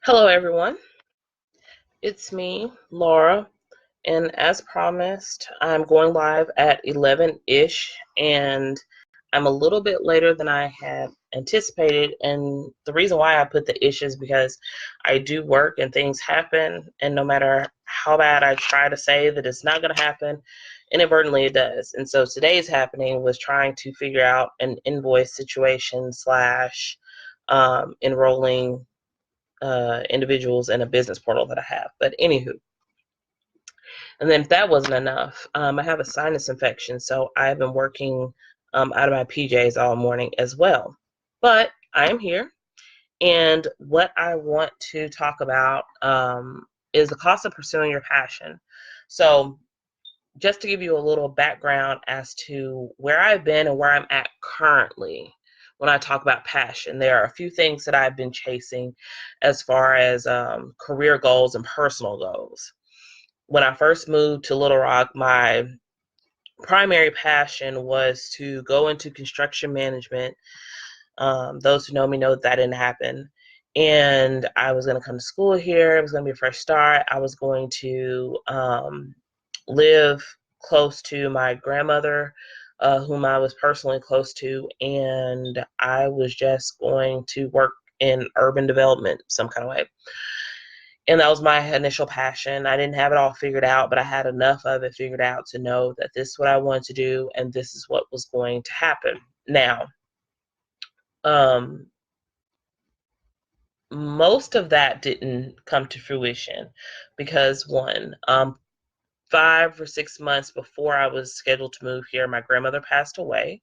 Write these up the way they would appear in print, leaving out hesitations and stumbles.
Hello, everyone. It's me, Laura, and as promised, I'm going live at 11-ish, and I'm a little bit later than I had anticipated. And the reason why I put the ish is because I do work and things happen, and no matter how bad I try to say that it's not going to happen, inadvertently it does. And so today's happening was trying to figure out an invoice situation slash enrolling individuals in a business portal that I have. But anywho, and then if that wasn't enough, I have a sinus infection, so I've been working out of my PJs all morning as well. But I am here, and what I want to talk about is the cost of pursuing your passion. So just to give you a little background as to where I've been and where I'm at currently when I talk about passion, there are a few things that I've been chasing as far as career goals and personal goals. When I first moved to Little Rock, my primary passion was to go into construction management. Those who know me know that didn't happen. And I was going to come to school here. It was going to be a fresh start. I was going to live close to my grandmother, whom I was personally close to, and I was just going to work in urban development some kind of way. And that was my initial passion. I didn't have it all figured out, but I had enough of it figured out to know that this is what I wanted to do and this is what was going to happen. Now, most of that didn't come to fruition because one, 5 or 6 months before I was scheduled to move here, my grandmother passed away.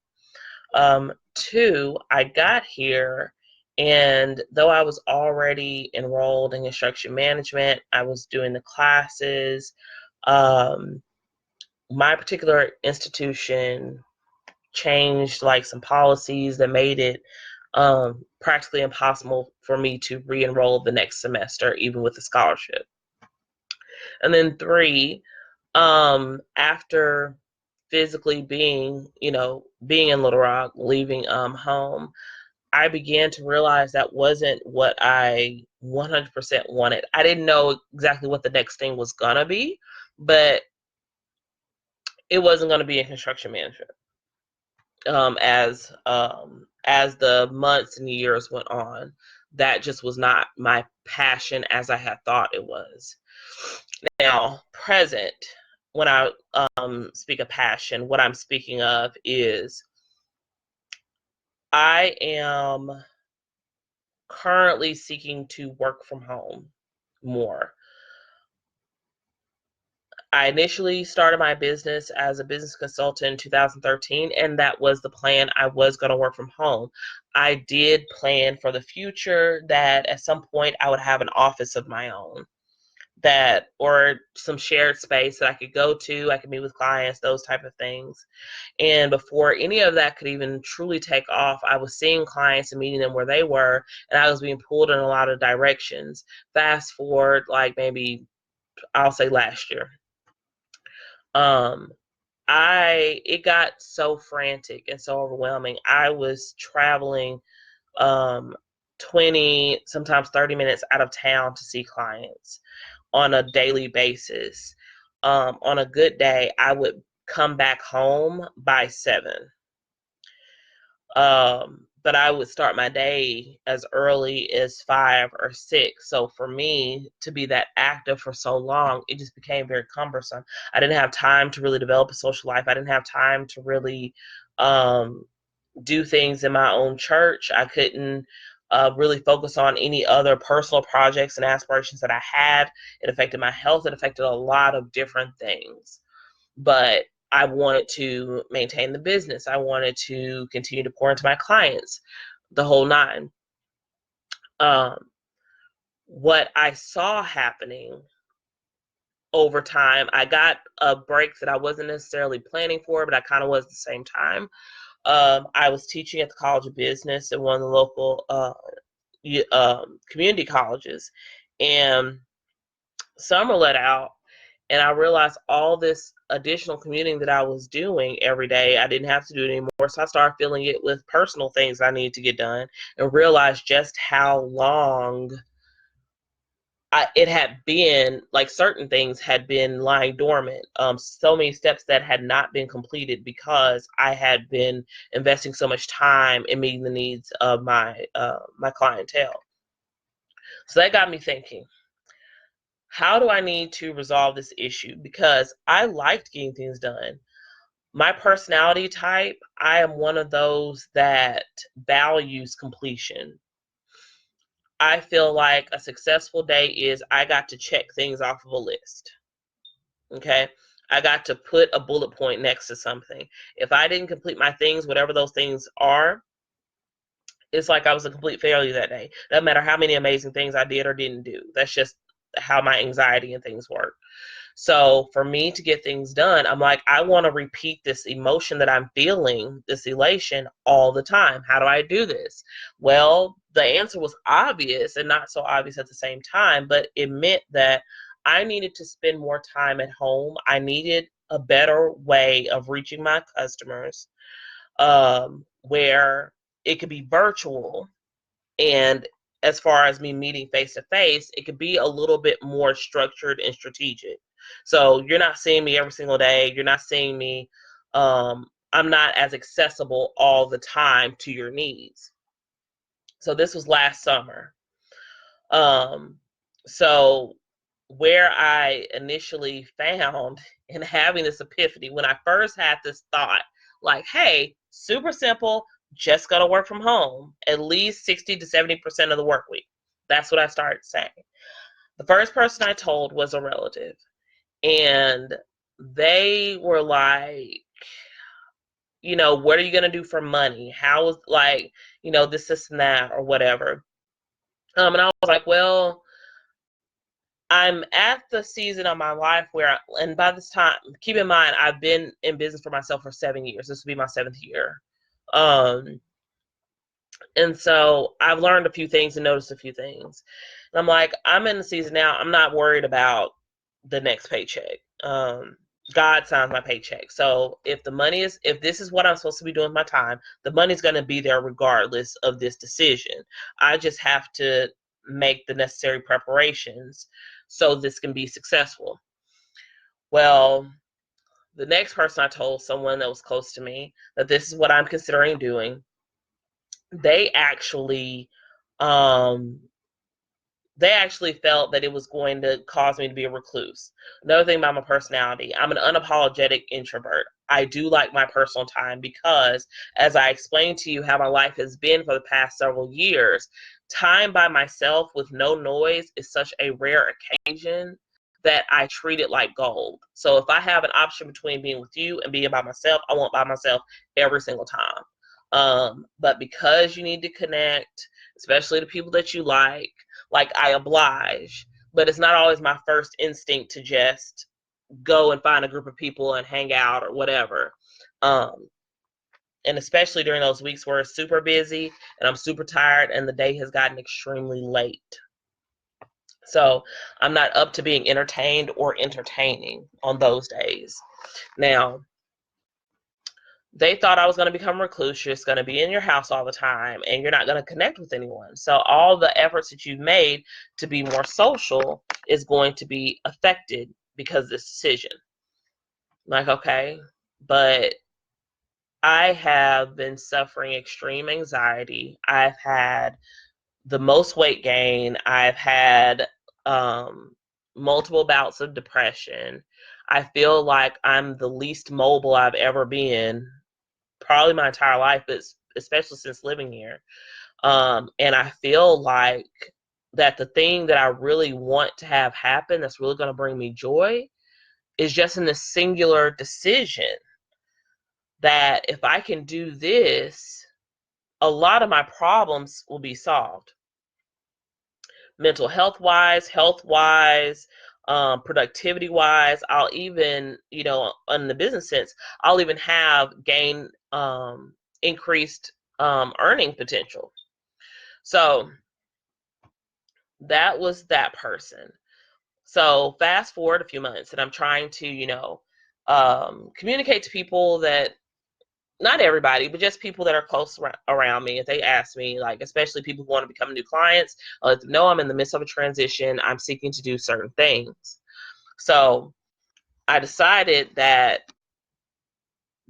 Two, I got here, and though I was already enrolled in construction management, I was doing the classes. My particular institution changed like some policies that made it practically impossible for me to re-enroll the next semester, even with a scholarship. And then three, after physically being in Little Rock, leaving home, I began to realize that wasn't what I 100% wanted. I didn't know exactly what the next thing was gonna be, but it wasn't gonna be in construction management. As the months and years went on, that just was not my passion as I had thought it was. Now, present, when I speak of passion, what I'm speaking of is I am currently seeking to work from home more. I initially started my business as a business consultant in 2013, and that was the plan. I was going to work from home. I did plan for the future that at some point I would have an office of my own, that or some shared space that I could go to. I could meet with clients, those type of things. And before any of that could even truly take off, I was seeing clients and meeting them where they were, and I was being pulled in a lot of directions. Fast forward, like maybe I'll say last year. Um, it got so frantic and so overwhelming. I was traveling 20, sometimes 30 minutes out of town to see clients on a daily basis. On a good day, I would come back home by 7. But I would start my day as early as 5 or 6. So for me to be that active for so long, it just became very cumbersome. I didn't have time to really develop a social life. I didn't have time to really um, do things in my own church. I couldn't really focus on any other personal projects and aspirations that I had. It affected my health. It affected a lot of different things. But I wanted to maintain the business. I wanted to continue to pour into my clients, the whole nine. Um, what I saw happening over time, I got a break that I wasn't necessarily planning for, but I kind of was at the same time. I was teaching at the College of Business in one of the local community colleges, and summer let out, and I realized all this additional commuting that I was doing every day, I didn't have to do it anymore. So I started filling it with personal things I needed to get done, and realized just how long it had been like certain things had been lying dormant. So many steps that had not been completed because I had been investing so much time in meeting the needs of my clientele. So that got me thinking, how do I need to resolve this issue? Because I liked getting things done. My personality type, I am one of those that values completion. I feel like a successful day is I got to check things off of a list. Okay. I got to put a bullet point next to something. If I didn't complete my things, whatever those things are, it's like I was a complete failure that day. Doesn't matter how many amazing things I did or didn't do. That's just how my anxiety and things work. So for me to get things done, I'm like, I want to repeat this emotion that I'm feeling, this elation, all the time. How do I do this? Well, the answer was obvious and not so obvious at the same time, but it meant that I needed to spend more time at home. I needed a better way of reaching my customers, where it could be virtual, and as far as me meeting face to face, it could be a little bit more structured and strategic. So you're not seeing me every single day. You're not seeing me. I'm not as accessible all the time to your needs. So this was last summer. Um, so where I initially found in having this epiphany, when I first had this thought, like, hey, super simple, just gonna work from home at least 60 to 70% of the work week. That's what I started saying. The first person I told was a relative, and they were like, what are you gonna do for money? How is, like, this and that or whatever. And I was like, well, I'm at the season of my life where, and by this time, keep in mind, I've been in business for myself for 7 years. This will be my seventh year. Um, and so I've learned a few things and noticed a few things. And I'm like, I'm in the season now. I'm not worried about the next paycheck. God signs my paycheck. So if this is what I'm supposed to be doing with my time, the money's going to be there regardless of this decision. I just have to make the necessary preparations so this can be successful. Well, the next person I told, someone that was close to me, that this is what I'm considering doing. They actually um they actually felt that it was going to cause me to be a recluse. Another thing about my personality, I'm an unapologetic introvert. I do like my personal time because, as I explained to you how my life has been for the past several years, time by myself with no noise is such a rare occasion that I treat it like gold. So if I have an option between being with you and being by myself, I want by myself every single time. But because you need to connect, especially the people that you like I oblige, but it's not always my first instinct to just go and find a group of people and hang out or whatever. Um, and especially during those weeks where it's super busy and I'm super tired and the day has gotten extremely late. So I'm not up to being entertained or entertaining on those days. Now, they thought I was going to become recluse. You're just going to be in your house all the time and you're not going to connect with anyone. So all the efforts that you've made to be more social is going to be affected because of this decision. I'm like, okay, but I have been suffering extreme anxiety. I've had the most weight gain. I've had multiple bouts of depression. I feel like I'm the least mobile I've ever been, probably my entire life, but especially since living here. And I feel like that the thing that I really want to have happen that's really going to bring me joy is just in this singular decision that if I can do this, a lot of my problems will be solved. Mental health wise, productivity wise. I'll even, in the business sense, I'll even have gain increased earning potential. So that was that person. So fast forward a few months, and I'm trying to, communicate to people that not everybody, but just people that are close around me. If they ask me, like, especially people who want to become new clients, I let them know I'm in the midst of a transition. I'm seeking to do certain things. So I decided that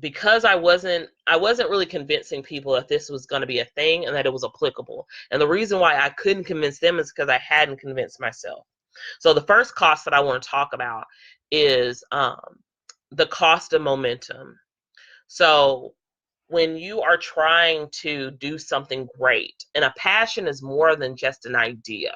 because I wasn't really convincing people that this was going to be a thing and that it was applicable. And the reason why I couldn't convince them is because I hadn't convinced myself. So the first cost that I want to talk about is the cost of momentum. So when you are trying to do something great, and a passion is more than just an idea.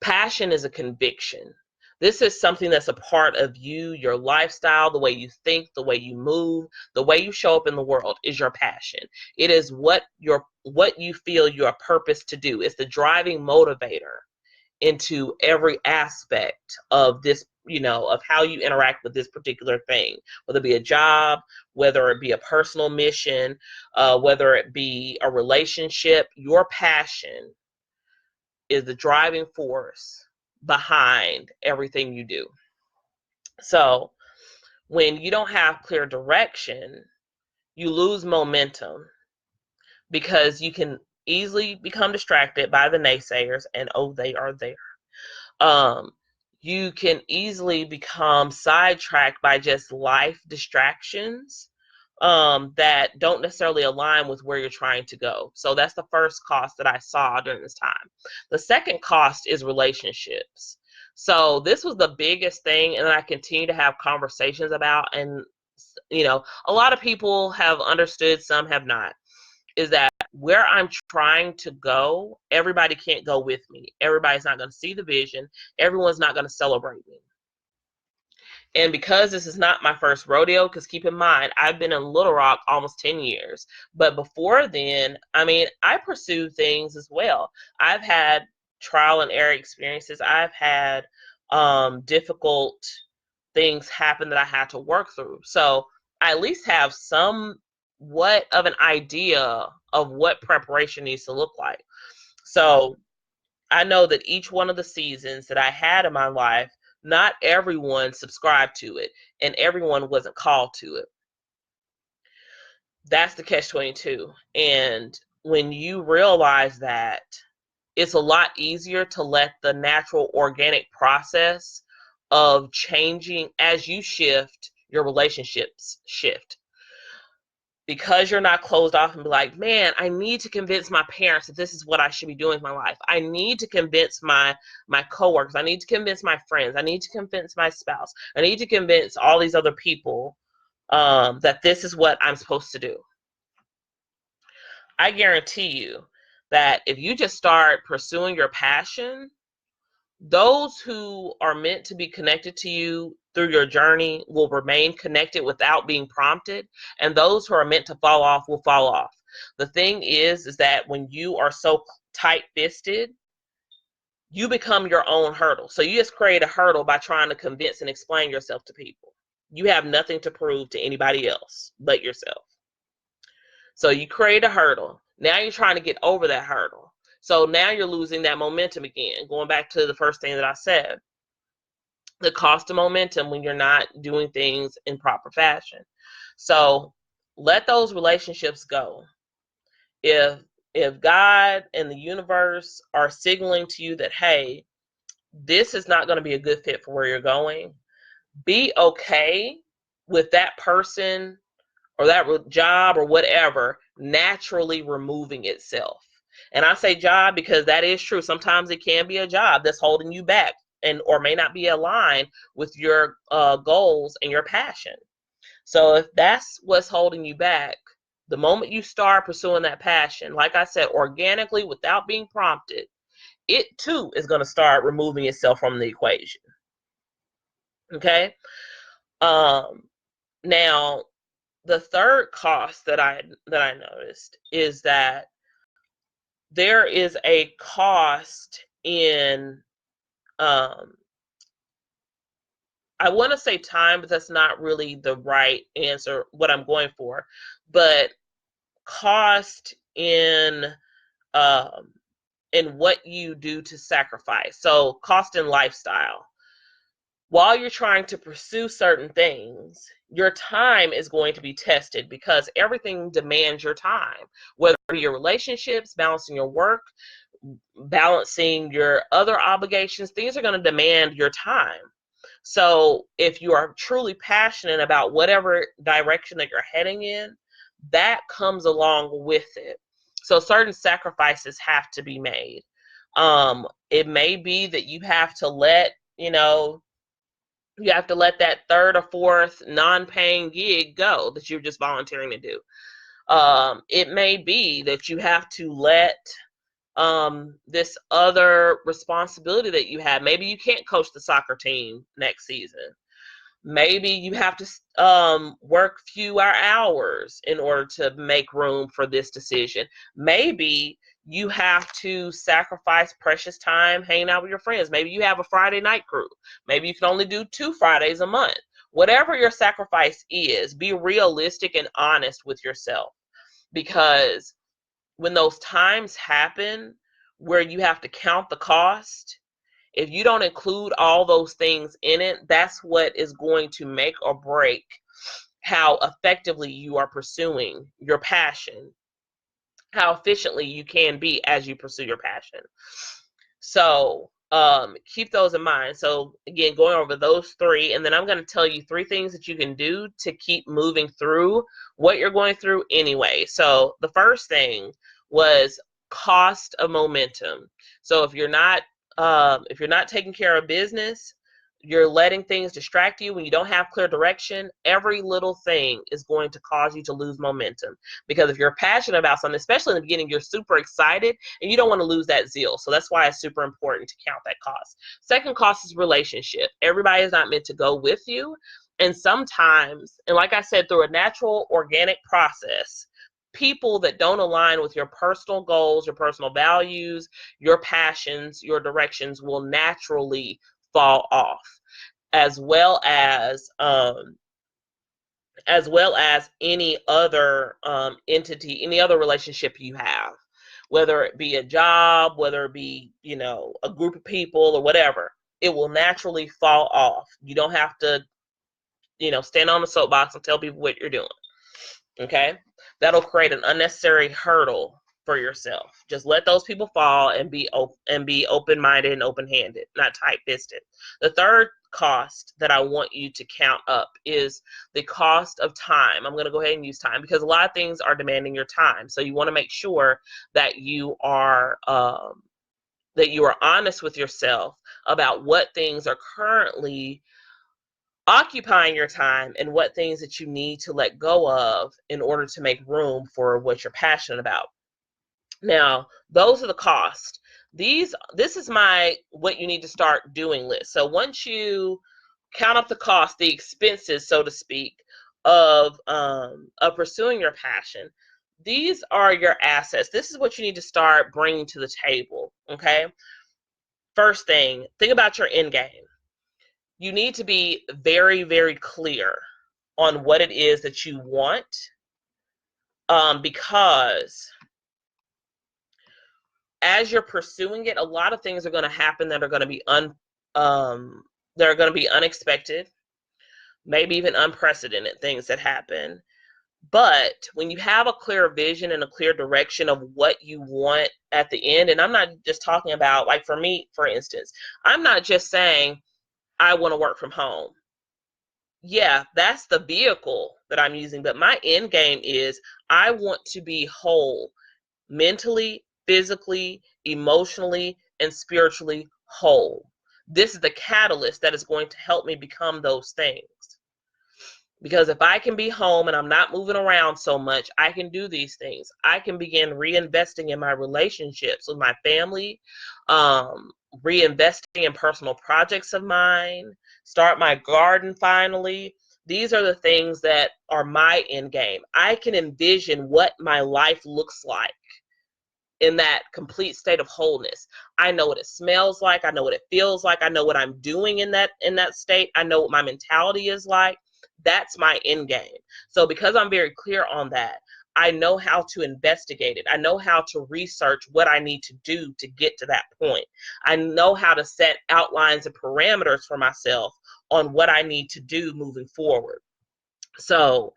Passion is a conviction. This is something that's a part of you, your lifestyle, the way you think, the way you move, the way you show up in the world is your passion. It is what you feel your purpose to do. It's the driving motivator into every aspect of this, of how you interact with this particular thing, whether it be a job, whether it be a personal mission, whether it be a relationship. Your passion is the driving force behind everything you do. So when you don't have clear direction, you lose momentum because you can easily become distracted by the naysayers, and oh, they are there. Um, you can easily become sidetracked by just life distractions that don't necessarily align with where you're trying to go. So that's the first cost that I saw during this time. The second cost is relationships. So this was the biggest thing, and I continue to have conversations about, and a lot of people have understood, some have not, is that where I'm trying to go, everybody can't go with me. Everybody's not going to see the vision. Everyone's not going to celebrate me. And because this is not my first rodeo, because keep in mind, I've been in Little Rock almost 10 years. But before then, I pursued things as well. I've had trial and error experiences. I've had difficult things happen that I had to work through. So I at least have somewhat of an idea of what preparation needs to look like. So I know that each one of the seasons that I had in my life, not everyone subscribed to it and everyone wasn't called to it. That's the catch-22. And when you realize that, it's a lot easier to let the natural organic process of changing as you shift, your relationships shift. Because you're not closed off and be like, man, I need to convince my parents that this is what I should be doing with my life. I need to convince my coworkers. I need to convince my friends. I need to convince my spouse. I need to convince all these other people that this is what I'm supposed to do. I guarantee you that if you just start pursuing your passion, those who are meant to be connected to you through your journey will remain connected without being prompted, and those who are meant to fall off will fall off. The thing is that when you are so tight-fisted, you become your own hurdle. So you just create a hurdle by trying to convince and explain yourself to people. You have nothing to prove to anybody else but yourself. So you create a hurdle. Now you're trying to get over that hurdle. So now you're losing that momentum again. Going back to the first thing that I said, the cost of momentum when you're not doing things in proper fashion. So let those relationships go. If God and the universe are signaling to you that, hey, this is not going to be a good fit for where you're going, be okay with that person or that job or whatever naturally removing itself. And I say job because that is true. Sometimes it can be a job that's holding you back and or may not be aligned with your goals and your passion. So if that's what's holding you back, the moment you start pursuing that passion, like I said, organically without being prompted, it too is going to start removing itself from the equation. Okay. Now the third cost that I noticed is that there is a cost in I want to say time, but that's not really the right answer, what I'm going for, but cost um, in what you do to sacrifice. So cost in lifestyle. while you're trying to pursue certain things, your time is going to be tested because everything demands your time, whether it be your relationships, balancing your work, balancing your other obligations. Things are going to demand your time. So if you are truly passionate about whatever direction that you're heading in, that comes along with it. So certain sacrifices have to be made. It may be that you have to let, you have to let that third or fourth non-paying gig go that you're just volunteering to do. It may be that you have to let this other responsibility that you have. Maybe you can't coach the soccer team next season. Maybe you have to work fewer hours in order to make room for this decision. Maybe you have to sacrifice precious time hanging out with your friends. Maybe you have a Friday night crew. Maybe you can only do 2 Fridays a month. Whatever your sacrifice is, be realistic and honest with yourself, because when those times happen where you have to count the cost, if you don't include all those things in it, that's what is going to make or break how effectively you are pursuing your passion, how efficiently you can be as you pursue your passion. So keep those in mind. So again, going over those 3, and then I'm going to tell you 3 things that you can do to keep moving through what you're going through anyway. So the first thing was cost of momentum. So if you're not taking care of business, you're letting things distract you when you don't have clear direction, every little thing is going to cause you to lose momentum. Because if you're passionate about something, especially in the beginning, you're super excited and you don't want to lose that zeal. So that's why it's super important to count that cost. Second cost is relationship. Everybody is not meant to go with you. And sometimes, and like I said, through a natural, organic process, people that don't align with your personal goals, your personal values, your passions, your directions will naturally fall off, as well as any other entity, any other relationship you have, whether it be a job, whether it be, a group of people or whatever. It will naturally fall off. You don't have to, stand on the soapbox and tell people what you're doing. Okay? That'll create an unnecessary hurdle for yourself. Just let those people fall and be open-minded and open-handed, not tight-fisted. The third cost that I want you to count up is the cost of time. I'm going to go ahead and use time because a lot of things are demanding your time. So you want to make sure that you are honest with yourself about what things are currently occupying your time and what things that you need to let go of in order to make room for what you're passionate about. Now, those are the costs. This is my what you need to start doing list. So once you count up the cost, the expenses, so to speak, of pursuing your passion, these are your assets. This is what you need to start bringing to the table. Okay. First thing, think about your end game. You need to be very, very clear on what it is that you want, because as you're pursuing it, a lot of things are going to happen that are going to be unexpected, maybe even unprecedented things that happen. But when you have a clear vision and a clear direction of what you want at the end, and I'm not just talking about, like for me, for instance, I'm not just saying I want to work from home. Yeah, that's the vehicle that I'm using, but my end game is I want to be whole, mentally, physically, emotionally, and spiritually whole. This is the catalyst that is going to help me become those things. Because if I can be home and I'm not moving around so much, I can do these things. I can begin reinvesting in my relationships with my family, reinvesting in personal projects of mine, start my garden finally. These are the things that are my end game. I can envision what my life looks like in that complete state of wholeness. I know what it smells like. I know what it feels like. I know what I'm doing in that state. I know what my mentality is like. That's my end game. So because I'm very clear on that, I know how to investigate it. I know how to research what I need to do to get to that point. I know how to set outlines and parameters for myself on what I need to do moving forward. So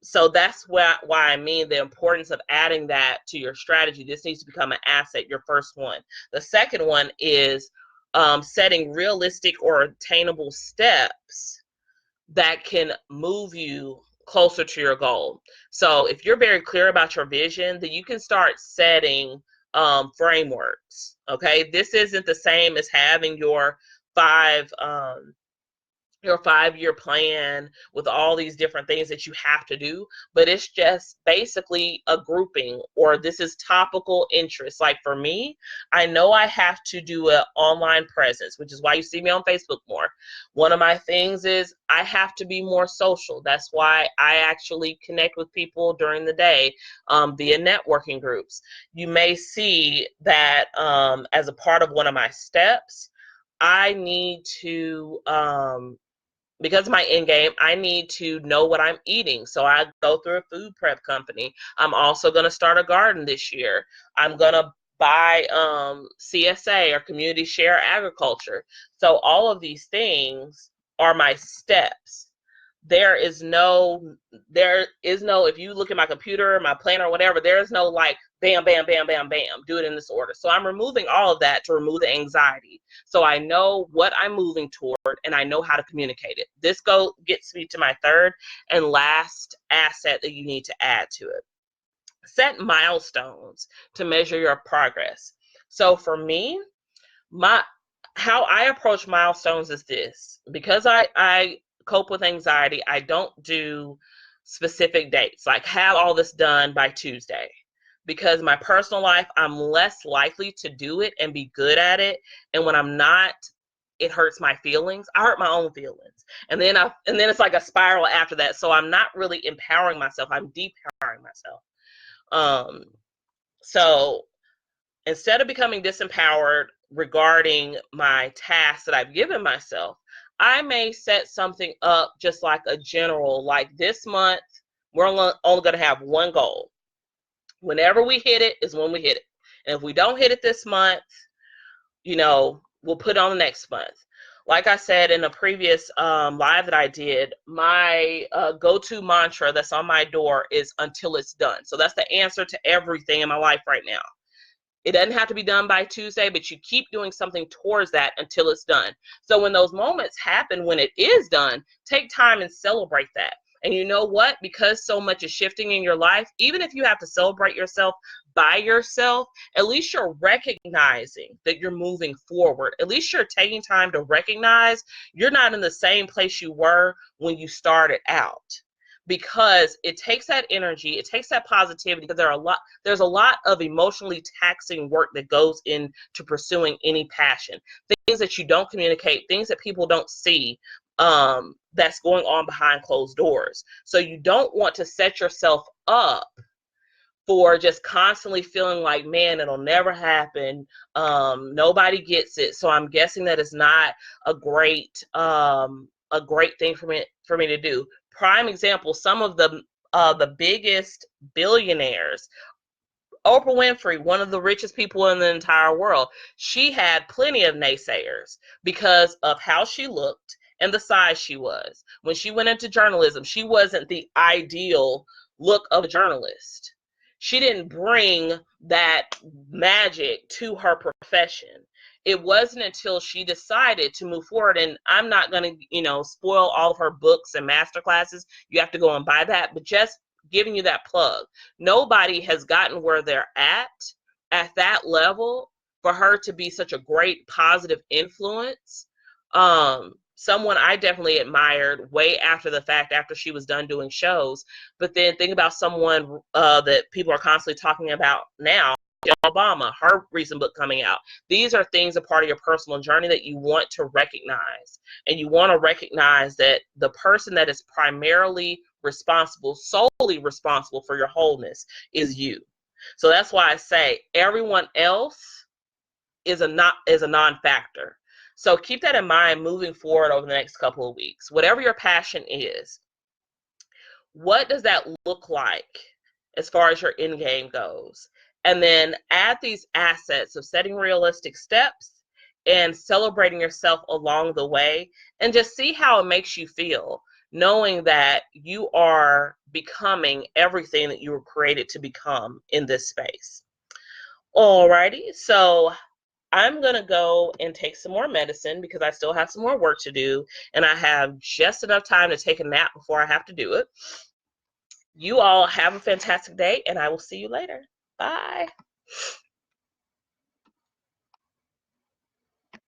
so that's why I mean the importance of adding that to your strategy. This needs to become an asset, your first one. The second one is setting realistic or attainable steps that can move you closer to your goal. So if you're very clear about your vision, then you can start setting frameworks. Okay, this isn't the same as having your 5-year plan with all these different things that you have to do, but it's just basically a grouping, or this is topical interest. Like for me, I know I have to do an online presence, which is why you see me on Facebook more. One of my things is I have to be more social. That's why I actually connect with people during the day via networking groups. You may see that as a part of one of my steps, I need to because my end game, I need to know what I'm eating. So I go through a food prep company. I'm also going to start a garden this year. I'm going to buy CSA, or community share agriculture. So all of these things are my steps. There is no, if you look at my computer, my planner, or whatever, there is no like bam, bam, bam, bam, bam, do it in this order. So I'm removing all of that to remove the anxiety. So I know what I'm moving toward and I know how to communicate it. This gets me to my third and last asset that you need to add to it. Set milestones to measure your progress. So for me, my how I approach milestones is this. Because I cope with anxiety, I don't do specific dates, like have all this done by Tuesday. Because my personal life, I'm less likely to do it and be good at it. And when I'm not, it hurts my feelings. I hurt my own feelings. And then it's like a spiral after that. So I'm not really empowering myself. I'm depowering myself. Um, so instead of becoming disempowered regarding my tasks that I've given myself, I may set something up just like a general, like this month, we're only going to have one goal. Whenever we hit it is when we hit it. And if we don't hit it this month, we'll put it on the next month. Like I said in a previous live that I did, my go-to mantra that's on my door is until it's done. So that's the answer to everything in my life right now. It doesn't have to be done by Tuesday, but you keep doing something towards that until it's done. So when those moments happen, when it is done, take time and celebrate that. And you know what? Because so much is shifting in your life, even if you have to celebrate yourself by yourself, at least you're recognizing that you're moving forward. At least you're taking time to recognize you're not in the same place you were when you started out. Because it takes that energy, it takes that positivity, because there's a lot of emotionally taxing work that goes into pursuing any passion. Things that you don't communicate, things that people don't see, that's going on behind closed doors. So you don't want to set yourself up for just constantly feeling like, man, it'll never happen. Nobody gets it. So I'm guessing that it's not a great thing for me to do. Prime example, some of the biggest billionaires, Oprah Winfrey, one of the richest people in the entire world, she had plenty of naysayers because of how she looked and the size she was. When she went into journalism, she wasn't the ideal look of a journalist. She didn't bring that magic to her profession. It wasn't until she decided to move forward, and I'm not going to, spoil all of her books and master classes. You have to go and buy that, but just giving you that plug. Nobody has gotten where they're at that level for her to be such a great positive influence. Someone I definitely admired way after the fact, after she was done doing shows. But then think about someone that people are constantly talking about now, Obama, her recent book coming out. These are things, a part of your personal journey that you want to recognize. And you want to recognize that the person that is primarily responsible, solely responsible for your wholeness is you. So that's why I say everyone else is a non-factor. So keep that in mind moving forward over the next couple of weeks. Whatever your passion is, what does that look like as far as your end game goes? And then add these assets of setting realistic steps and celebrating yourself along the way, and just see how it makes you feel, knowing that you are becoming everything that you were created to become in this space. Alrighty, so I'm going to go and take some more medicine because I still have some more work to do, and I have just enough time to take a nap before I have to do it. You all have a fantastic day, and I will see you later. Bye.